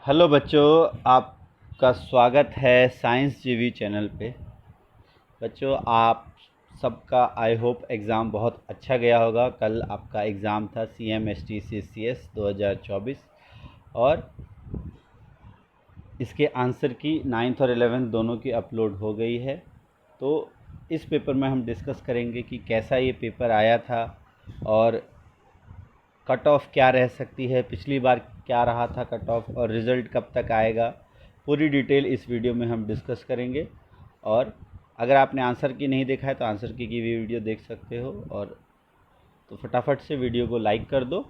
Hello बच्चों, आपका स्वागत है साइंस जीवी चैनल पे। बच्चों, आप सबका आई होप एग्ज़ाम बहुत अच्छा गया होगा। कल आपका एग्ज़ाम था CMST CCS 2024 और इसके आंसर की 9th और 11th दोनों की अपलोड हो गई है। तो इस पेपर में हम डिस्कस करेंगे कि कैसा ये पेपर आया था और कट ऑफ क्या रह सकती है, पिछली बार क्या रहा था कट ऑफ, और रिज़ल्ट कब तक आएगा। पूरी डिटेल इस वीडियो में हम डिस्कस करेंगे। और अगर आपने आंसर की नहीं देखा है तो आंसर की भी वीडियो देख सकते हो। और तो फटाफट से वीडियो को लाइक कर दो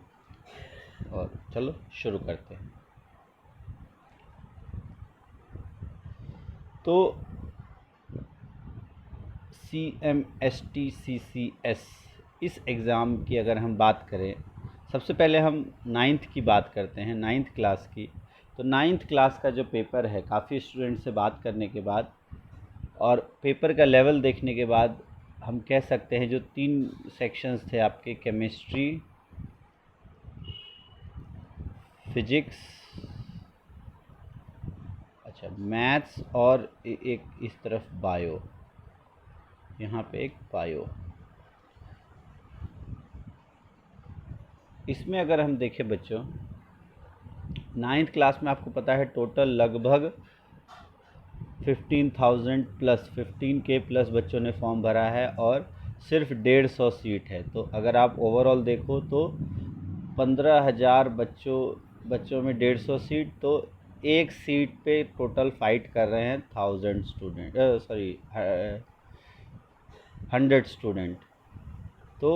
और चलो शुरू करते हैं। तो CMST CCS इस एग्ज़ाम की अगर हम बात करें, सबसे पहले हम 9th की बात करते हैं, 9th क्लास की। तो 9th क्लास का जो पेपर है, काफ़ी स्टूडेंट से बात करने के बाद और पेपर का लेवल देखने के बाद हम कह सकते हैं जो 3 सेक्शंस थे आपके, केमिस्ट्री, फिजिक्स, अच्छा मैथ्स और एक इस तरफ बायो, यहाँ पे एक बायो। इसमें अगर हम देखें बच्चों, 9th क्लास में आपको पता है टोटल लगभग 15,000 प्लस 15K प्लस बच्चों ने फॉर्म भरा है और सिर्फ 150 सीट है। तो अगर आप ओवरऑल देखो तो 15,000 बच्चों में 150 सीट, तो एक सीट पे टोटल फाइट कर रहे हैं 1000 स्टूडेंट, सॉरी 100 स्टूडेंट। तो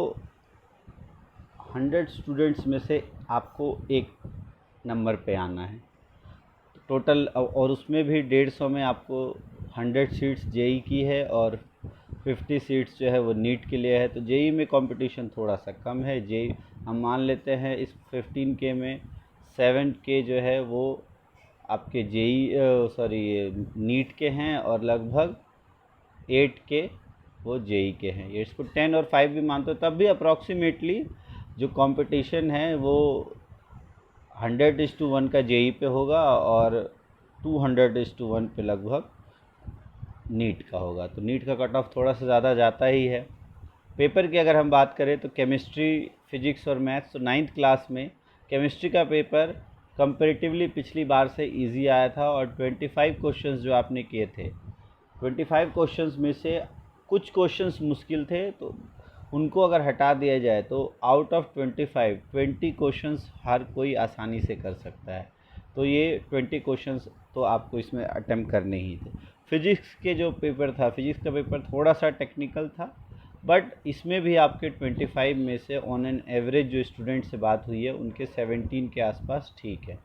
100 स्टूडेंट्स में से आपको एक नंबर पे आना है टोटल। और उसमें भी 150 में आपको 100 सीट्स जेई की है और 50 सीट्स जो है वो नीट के लिए है। तो जेई में कंपटीशन थोड़ा सा कम है। जेई हम मान लेते हैं इस 15K में 7K जो है वो आपके जेई सॉरी नीट के हैं और लगभग 8K वो जेई के हैं। ये इसको 10 और 5 भी मानते हो तब भी अप्रॉक्सीमेटली जो कंपटीशन है वो 100:1 का जेई पे होगा और 200:1 पे लगभग नीट का होगा। तो नीट का कट ऑफ थोड़ा सा ज़्यादा जाता ही है। पेपर की अगर हम बात करें तो केमिस्ट्री, फिजिक्स और मैथ्स, तो 9th क्लास में केमिस्ट्री का पेपर कंपैरेटिवली पिछली बार से इजी आया था और 25 क्वेश्चंस जो आपने किए थे, 25 क्वेश्चंस में से कुछ क्वेश्चंस मुश्किल थे, तो उनको अगर हटा दिया जाए तो आउट ऑफ 20 क्वेश्चंस हर कोई आसानी से कर सकता है। तो ये 20 क्वेश्चंस तो आपको इसमें अटेम्प्ट करने ही थे। फिजिक्स के जो पेपर था, फिजिक्स का पेपर थोड़ा सा टेक्निकल था, बट इसमें भी आपके 25 में से ऑन एन एवरेज जो स्टूडेंट से बात हुई है उनके 17 के आसपास ठीक है।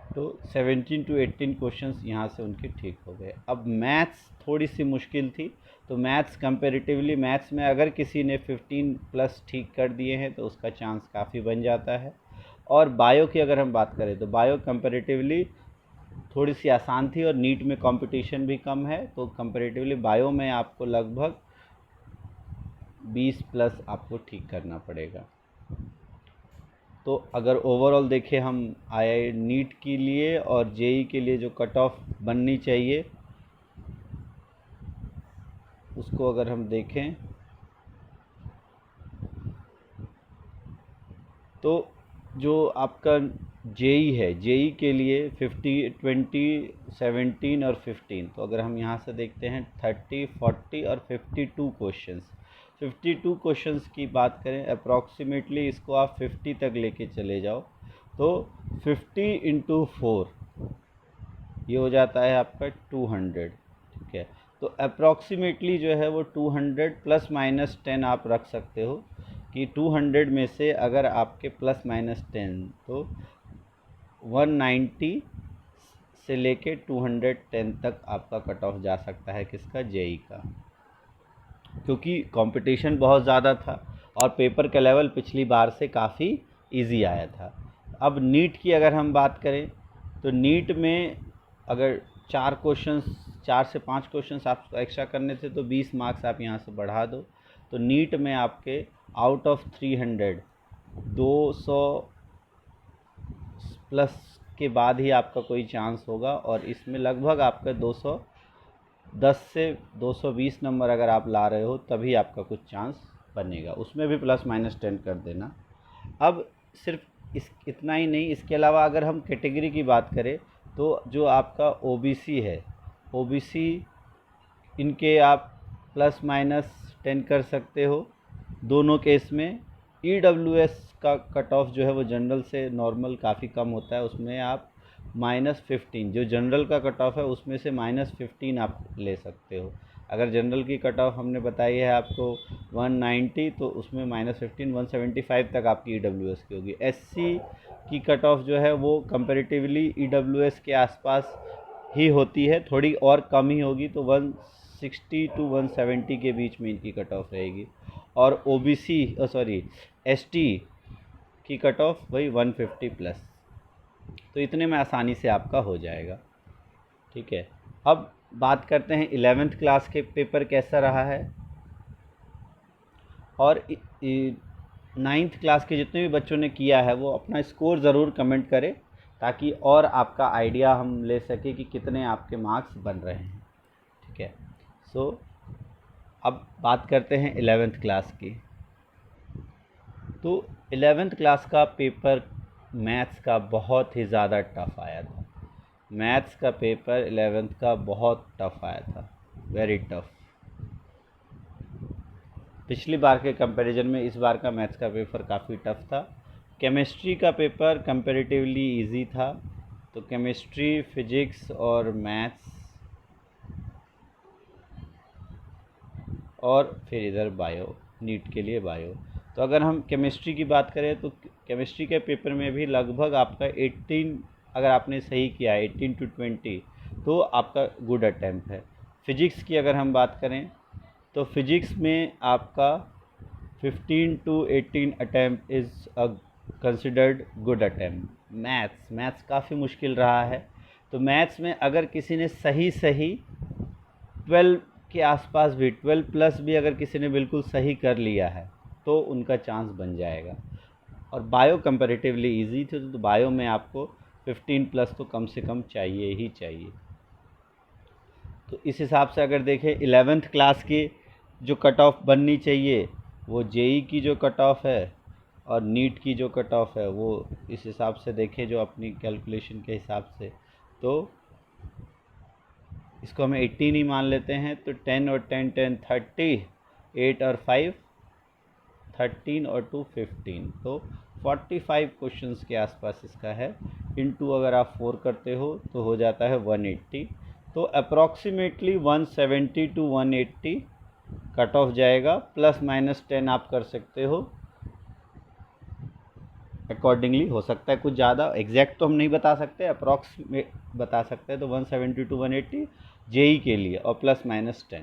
तो 17 to 18 क्वेश्चंस यहाँ से उनके ठीक हो गए। अब मैथ्स थोड़ी सी मुश्किल थी, तो मैथ्स कंपैरेटिवली, मैथ्स में अगर किसी ने 15 प्लस ठीक कर दिए हैं तो उसका चांस काफ़ी बन जाता है। और बायो की अगर हम बात करें तो बायो कंपैरेटिवली थोड़ी सी आसान थी और नीट में कंपटीशन भी कम है, तो कंपैरेटिवली बायो में आपको लगभग 20 प्लस आपको ठीक करना पड़ेगा। तो अगर ओवरऑल देखें हम आई नीट के लिए और जेई के लिए जो कट ऑफ बननी चाहिए उसको अगर हम देखें तो जो आपका जेई है, जेई के लिए 50, 20, 17 और 15, तो अगर हम यहाँ से देखते हैं 30, 40 और 52 क्वेश्चंस, 52 क्वेश्चंस की बात करें अप्रॉक्सीमेटली, इसको आप 50 तक लेके चले जाओ तो 50 × 4 ये हो जाता है आपका 200, ठीक है। तो अप्रॉक्सीमेटली जो है वो 200 प्लस माइनस 10 आप रख सकते हो कि 200 में से अगर आपके प्लस माइनस 10, तो 190 से लेके 210 तक आपका कट ऑफ जा सकता है किसका, जेई का, क्योंकि कंपटीशन बहुत ज़्यादा था और पेपर का लेवल पिछली बार से काफ़ी इजी आया था। अब नीट की अगर हम बात करें तो नीट में अगर 4 से 5 क्वेश्चंस आपको एक्स्ट्रा करने थे तो 20 मार्क्स आप यहाँ से बढ़ा दो। तो नीट में आपके आउट ऑफ 300 200 प्लस के बाद ही आपका कोई चांस होगा, और इसमें लगभग आपका 210 से 220 नंबर अगर आप ला रहे हो तभी आपका कुछ चांस बनेगा, उसमें भी +-10 कर देना। अब सिर्फ इतना ही नहीं, इसके अलावा अगर हम कैटेगरी की बात करें तो जो आपका ओबीसी है, ओबीसी इनके आप +-10 कर सकते हो दोनों केस में। ईडब्ल्यूएस का कट ऑफ जो है वो जनरल से नॉर्मल काफ़ी कम होता है, उसमें आप -15, जो जनरल का कट ऑफ है उसमें से -15 आप ले सकते हो। अगर जनरल की कट ऑफ हमने बताई है आपको 190, तो उसमें -15 175 तक आपकी ईडब्ल्यूएस की होगी। एससी की कट ऑफ जो है वो कंपैरेटिवली ईडब्ल्यूएस के आसपास ही होती है, थोड़ी और कम ही होगी, तो 160 टू 170 के बीच में इनकी कट ऑफ रहेगी। और ओबीसी एसटी की कट ऑफ वही 150+। तो इतने में आसानी से आपका हो जाएगा, ठीक है। अब बात करते हैं 11th क्लास के पेपर कैसा रहा है, और 9th क्लास के जितने भी बच्चों ने किया है वो अपना स्कोर ज़रूर कमेंट करें, ताकि और आपका आइडिया हम ले सके कि कितने आपके मार्क्स बन रहे हैं, ठीक है। सो अब बात करते हैं 11th क्लास की। तो 11th क्लास का पेपर मैथ्स का बहुत ही ज़्यादा टफ आया था। मैथ्स का पेपर 11th का बहुत टफ आया था, वेरी टफ। पिछली बार के कंपैरिजन में इस बार का मैथ्स का पेपर काफ़ी टफ था। केमिस्ट्री का पेपर कंपैरेटिवली इजी था, तो केमिस्ट्री, फिजिक्स और मैथ्स, और फिर इधर बायो, नीट के लिए बायो। तो अगर हम केमिस्ट्री की बात करें तो केमिस्ट्री के पेपर में भी लगभग आपका 18, अगर आपने सही किया 18 to 20 तो आपका गुड अटैम्प्ट है। फिजिक्स की अगर हम बात करें तो फिजिक्स में आपका 15 to 18 attempt is a considered good attempt. Maths काफ़ी मुश्किल रहा है, तो मैथ्स में अगर किसी ने सही 12 के आसपास भी 12+ भी अगर किसी ने बिल्कुल सही कर लिया है तो उनका चांस बन जाएगा। और बायो कंपैरेटिवली इजी थी, तो बायो में आपको 15+ तो कम से कम चाहिए ही चाहिए। तो इस हिसाब से अगर देखें 11th क्लास की जो कट ऑफ बननी चाहिए वो जेई की जो कट ऑफ है और नीट की जो कट ऑफ है वो इस हिसाब से देखें, जो अपनी कैलकुलेशन के हिसाब से, तो इसको हमें 18 ही मान लेते हैं। तो 10 और 10 10 30, 8 और 5 13 और 2 15, तो 45 क्वेश्चंस के आसपास इसका है। इनटू अगर आप 4 करते हो तो हो जाता है 180, तो अप्रॉक्सीमेटली 170 to 180 कट ऑफ जाएगा। +-10 आप कर सकते हो अकॉर्डिंगली, हो सकता है कुछ ज़्यादा, एग्जैक्ट तो हम नहीं बता सकते, अप्रॉक्सीमेट बता सकते हैं। तो 170 to 180 जेई के लिए, और +-10।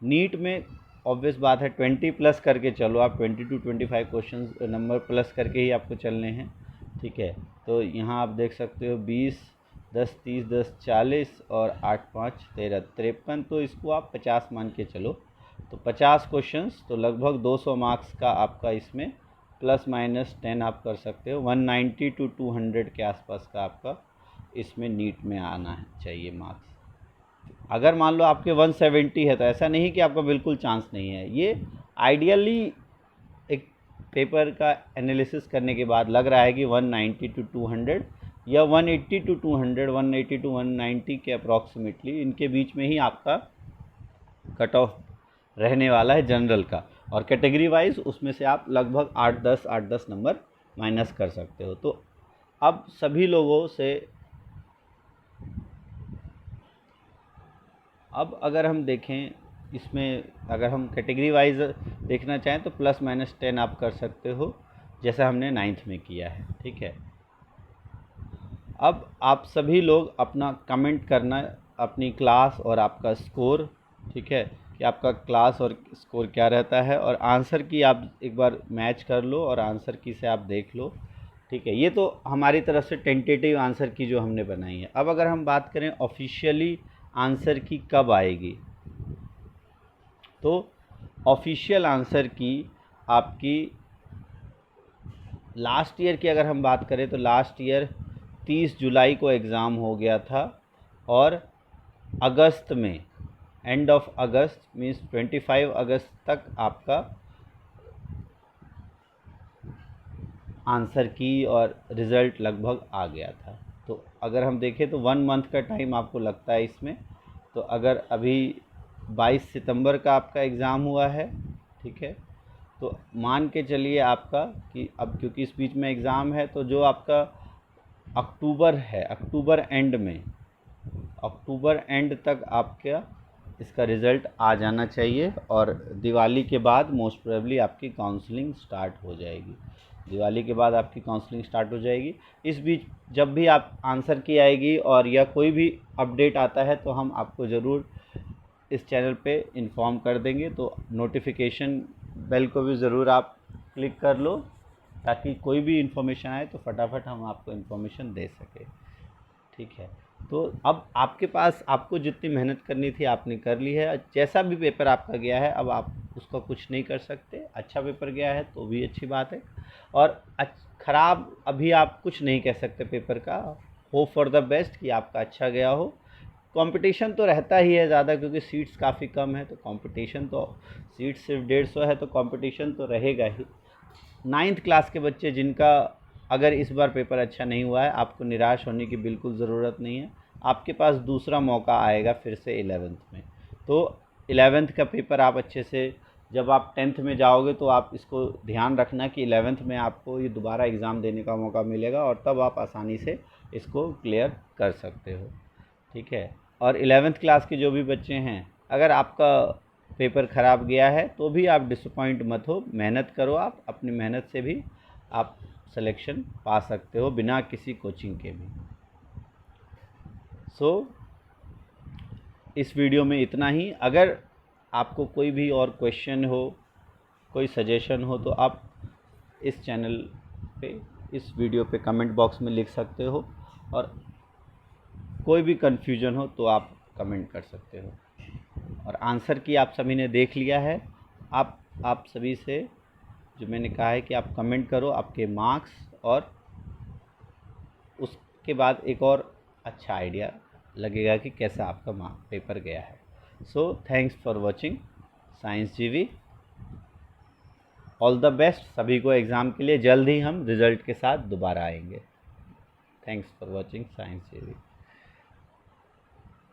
नीट में ऑब्वियस बात है 20+ करके चलो, आप 20 to 25 क्वेश्चन नंबर प्लस करके ही आपको चलने हैं, ठीक है। तो यहाँ आप देख सकते हो 20, 10 30, 10 40 और 8 5 13 53, तो इसको आप 50 मान के चलो। तो 50 क्वेश्चंस, तो लगभग 200 मार्क्स का आपका इसमें +-10 आप कर सकते हो। 190 to 200 के आसपास का आपका इसमें नीट में आना चाहिए मार्क्स। अगर मान लो आपके 170 है तो ऐसा नहीं कि आपका बिल्कुल चांस नहीं है, ये आइडियली एक पेपर का एनालिसिस करने के बाद लग रहा है कि 190 to 200 या 180 to 200, 180 to 190 के अप्रॉक्सीमेटली इनके बीच में ही आपका कट ऑफ रहने वाला है जनरल का। और कैटेगरी वाइज उसमें से आप लगभग 8-10 नंबर माइनस कर सकते हो। तो अब सभी लोगों से, अब अगर हम देखें इसमें, अगर हम कैटेगरी वाइज देखना चाहें तो +-10 आप कर सकते हो, जैसा हमने 9th में किया है, ठीक है। अब आप सभी लोग अपना कमेंट करना, अपनी क्लास और आपका स्कोर, ठीक है, कि आपका क्लास और स्कोर क्या रहता है, और आंसर की आप एक बार मैच कर लो और आंसर की से आप देख लो, ठीक है। ये तो हमारी तरफ से टेंटेटिव आंसर की जो हमने बनाई है। अब अगर हम बात करें ऑफिशियली आंसर की कब आएगी, तो ऑफिशियल आंसर की आपकी लास्ट ईयर की अगर हम बात करें तो लास्ट ईयर 30 जुलाई को एग्ज़ाम हो गया था और अगस्त में, एंड ऑफ अगस्त मीन्स 25 अगस्त तक आपका आंसर की और रिज़ल्ट लगभग आ गया था। तो अगर हम देखें तो 1 मंथ का टाइम आपको लगता है इसमें। तो अगर अभी 22 सितंबर का आपका एग्ज़ाम हुआ है, ठीक है, तो मान के चलिए आपका कि अब क्योंकि इस बीच में एग्ज़ाम है, तो जो आपका अक्टूबर है, अक्टूबर एंड तक आपका इसका रिज़ल्ट आ जाना चाहिए और दिवाली के बाद मोस्ट प्रोबेबली आपकी काउंसलिंग स्टार्ट हो जाएगी। दिवाली के बाद आपकी काउंसलिंग स्टार्ट हो जाएगी। इस बीच जब भी आप आंसर की आएगी और या कोई भी अपडेट आता है तो हम आपको ज़रूर इस चैनल पे इन्फॉर्म कर देंगे। तो नोटिफिकेशन बेल को भी ज़रूर आप क्लिक कर लो ताकि कोई भी इन्फॉर्मेशन आए तो फटाफट हम आपको इन्फॉर्मेशन दे सकें, ठीक है। तो अब आपके पास, आपको जितनी मेहनत करनी थी आपने कर ली है। जैसा भी पेपर आपका गया है अब आप उसका कुछ नहीं कर सकते। अच्छा पेपर गया है तो भी अच्छी बात है, और ख़राब अभी आप कुछ नहीं कह सकते पेपर का। होप फॉर द बेस्ट कि आपका अच्छा गया हो। कंपटीशन तो रहता ही है ज़्यादा, क्योंकि सीट्स काफ़ी कम है, तो कंपटीशन तो, सीट सिर्फ 150 है तो कंपटीशन तो रहेगा ही। 9th क्लास के बच्चे जिनका अगर इस बार पेपर अच्छा नहीं हुआ है, आपको निराश होने की बिल्कुल ज़रूरत नहीं है। आपके पास दूसरा मौका आएगा फिर से 11th में। तो 11th का पेपर आप अच्छे से, जब आप 10th में जाओगे तो आप इसको ध्यान रखना कि 11th में आपको ये दोबारा एग्ज़ाम देने का मौका मिलेगा और तब आप आसानी से इसको क्लियर कर सकते हो, ठीक है। और 11th क्लास के जो भी बच्चे हैं, अगर आपका पेपर ख़राब गया है तो भी आप डिसअपॉइंट मत हो, मेहनत करो। आप अपनी मेहनत से भी आप सिलेक्शन पा सकते हो बिना किसी कोचिंग के भी। सो इस वीडियो में इतना ही। अगर आपको कोई भी और क्वेश्चन हो, कोई सजेशन हो, तो आप इस चैनल पे, इस वीडियो पे कमेंट बॉक्स में लिख सकते हो, और कोई भी कन्फ्यूजन हो तो आप कमेंट कर सकते हो। और आंसर की आप सभी ने देख लिया है। आप सभी से जो मैंने कहा है कि आप कमेंट करो आपके मार्क्स, और उसके बाद एक और अच्छा आइडिया लगेगा कि कैसा आपका पेपर गया है। So thanks for watching science जीवी। ऑल द बेस्ट सभी को एग्ज़ाम के लिए। जल्द ही हम रिज़ल्ट के साथ दोबारा आएंगे। थैंक्स फॉर वॉचिंग साइंस जीवी।